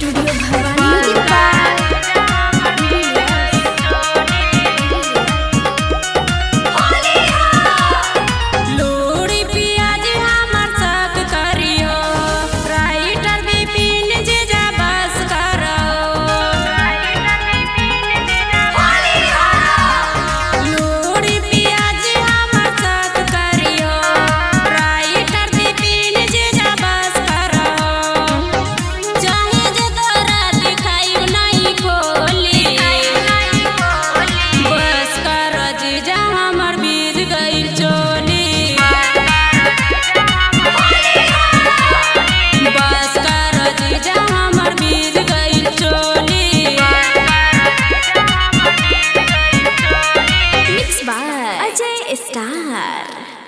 Studio Bhavani. लोड़ी पियाज हमर साथ करियो, राइटर विपिन जीजा बस करो। लोड़ी पियाज हमर साथ करियो, राइटर विपिन जीजा बस करो। चाहे जे तोरा दिखाई नहीं खोली, बस करो जीजा हमर बीज गइल चोली। बस करो जीजा हमर बीज गइल चोली। Mix by Ajay star.